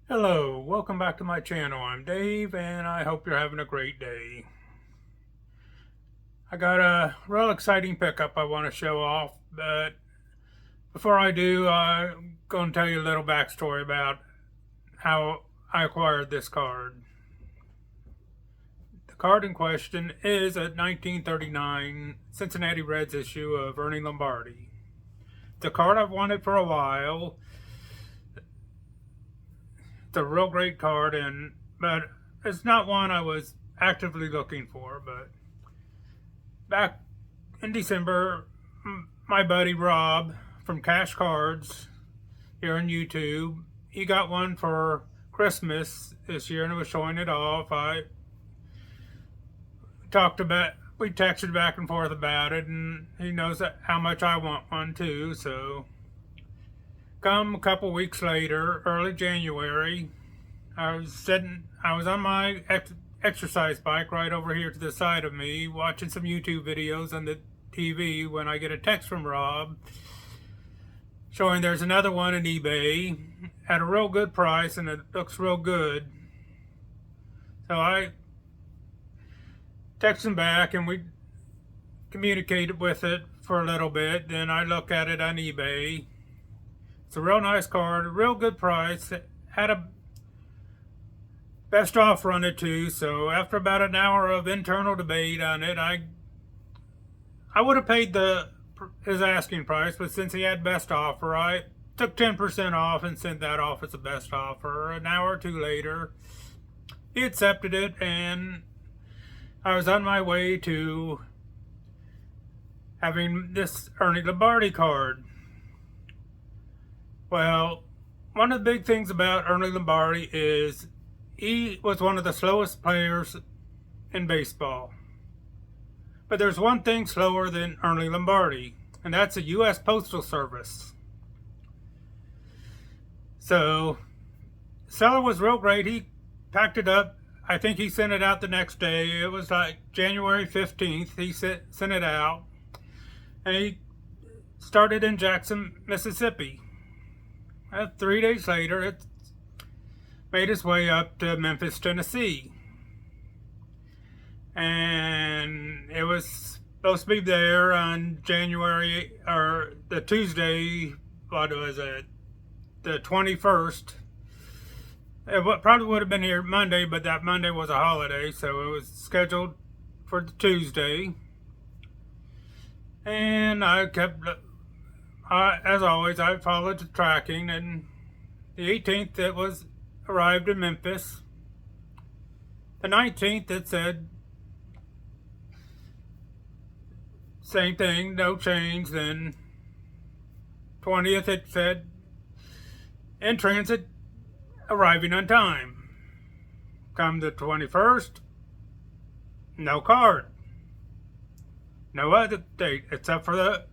Hello, welcome back to my channel. I'm Dave and I hope you're having a great day. I got a real exciting pickup I want to show off, but before I do, I'm going to tell you a little backstory about how I acquired this card. The card in question is a 1939 Cincinnati Reds issue of Ernie Lombardi. It's a card I've wanted for a while. It's a real great card, but it's not one I was actively looking for. But back in December, my buddy Rob from Cash Cards here on YouTube, he got one for Christmas this year and was showing it off. We texted back and forth about it, and he knows how much I want one too. So, come a couple weeks later, early January, I was on my exercise bike right over here to the side of me, watching some YouTube videos on the TV when I get a text from Rob showing there's another one on eBay at a real good price and it looks real good. So I text him back and we communicated with it for a little bit. Then I look at it on eBay. It's a real nice card, a real good price. It had a best offer on it too. So after about an hour of internal debate on it, I would have paid his asking price, but since he had best offer, I took 10% off and sent that off as a best offer. An hour or two later, he accepted it, and I was on my way to having this Ernie Lombardi card. Well, one of the big things about Ernie Lombardi is he was one of the slowest players in baseball. But there's one thing slower than Ernie Lombardi, and that's the U.S. Postal Service. So, seller was real great. He packed it up. I think he sent it out the next day. It was like January 15th. He sent it out. And he started in Jackson, Mississippi. 3 days later, it made its way up to Memphis, Tennessee. And it was supposed to be there on January, or the Tuesday, what was it, the 21st. It probably would have been here Monday, but that Monday was a holiday, so it was scheduled for the Tuesday. And as always, I followed the tracking, and the 18th it was arrived in Memphis. The 19th it said same thing, no change. Then 20th it said in transit, arriving on time. Come the 21st, no card. No other date except for the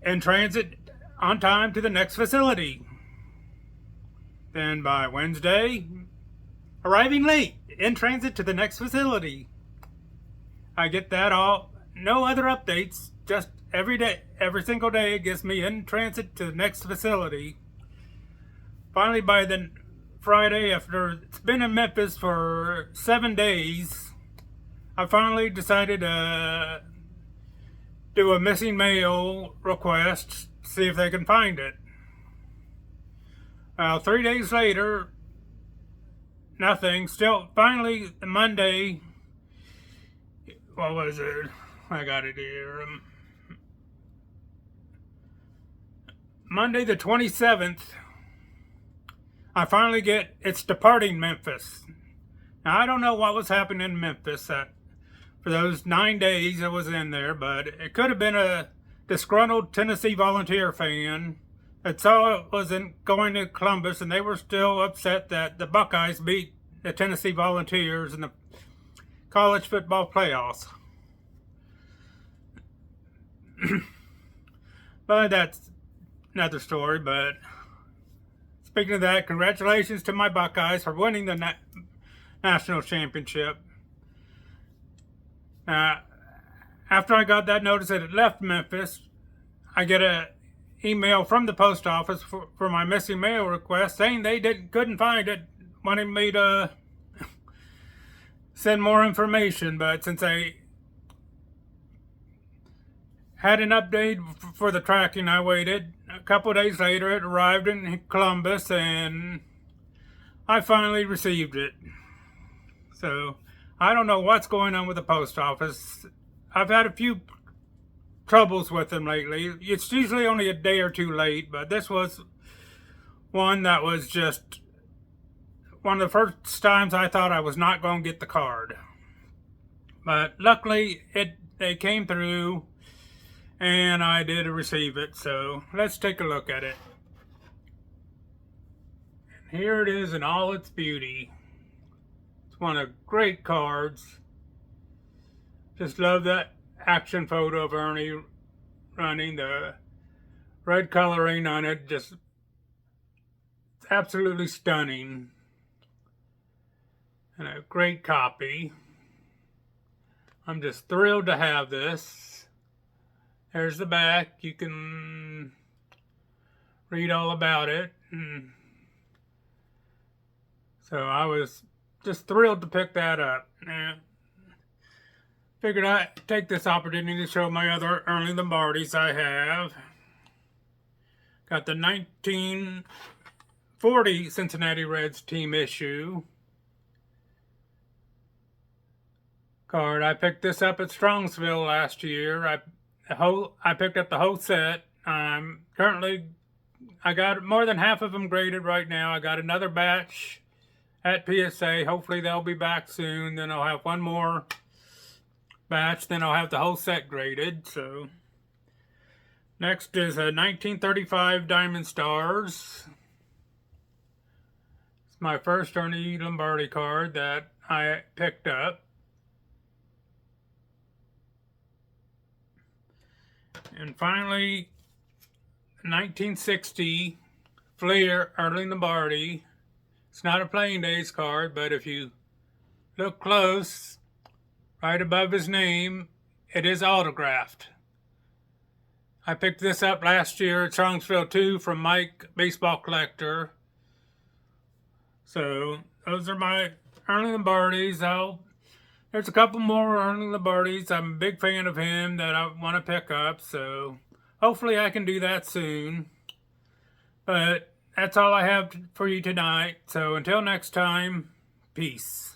in transit on time to the next facility. Then by Wednesday, arriving late, in transit to the next facility. I get that all, no other updates, just every day, every single day it gets me in transit to the next facility. Finally, by the Friday, after it's been in Memphis for 7 days, I finally decided to do a missing mail request, see if they can find it. 3 days later, nothing. Still, finally, Monday, what was it? I got it here. Monday the 27th, I finally get it's departing Memphis. Now, I don't know what was happening in Memphis for those 9 days I was in there, but it could have been a disgruntled Tennessee Volunteer fan that saw it wasn't going to Columbus, and they were still upset that the Buckeyes beat the Tennessee Volunteers in the college football playoffs. But that's another story. But speaking of that, congratulations to my Buckeyes for winning the national championship. After I got that notice that it left Memphis, I get a email from the post office for my missing mail request, saying they couldn't find it, wanting me to send more information. But since I had an update for the tracking, I waited. A couple of days later, it arrived in Columbus, and I finally received it. So I don't know what's going on with the post office. I've had a few troubles with them lately. It's usually only a day or two late, but this was one that was just one of the first times I thought I was not going to get the card. But luckily, they came through, and I did receive it. So let's take a look at it. And here it is in all its beauty. It's one of great cards. Just love that action photo of Ernie running, the red coloring on it, just absolutely stunning. And a great copy. I'm just thrilled to have this. There's the back. You can read all about it. So I was just thrilled to pick that up. And figured I'd take this opportunity to show my other Ernie Lombardis I have. Got the 1940 Cincinnati Reds team issue card. I picked this up at Strongsville last year. I picked up the whole set. Currently, I got more than half of them graded right now. I got another batch at PSA. Hopefully they'll be back soon. Then I'll have one more batch. Then I'll have the whole set graded. So next is a 1935 Diamond Stars. It's my first Ernie Lombardi card that I picked up. And finally, 1960 Fleer Ernie Lombardi. It's not a playing days card, but if you look close, right above his name, it is autographed. I picked this up last year at Strongsville 2 from Mike, Baseball Collector. So those are my Ernie Lombardis. There's a couple more Ernie Lombardis. I'm a big fan of him that I want to pick up, so hopefully I can do that soon. But that's all I have for you tonight. So until next time, peace.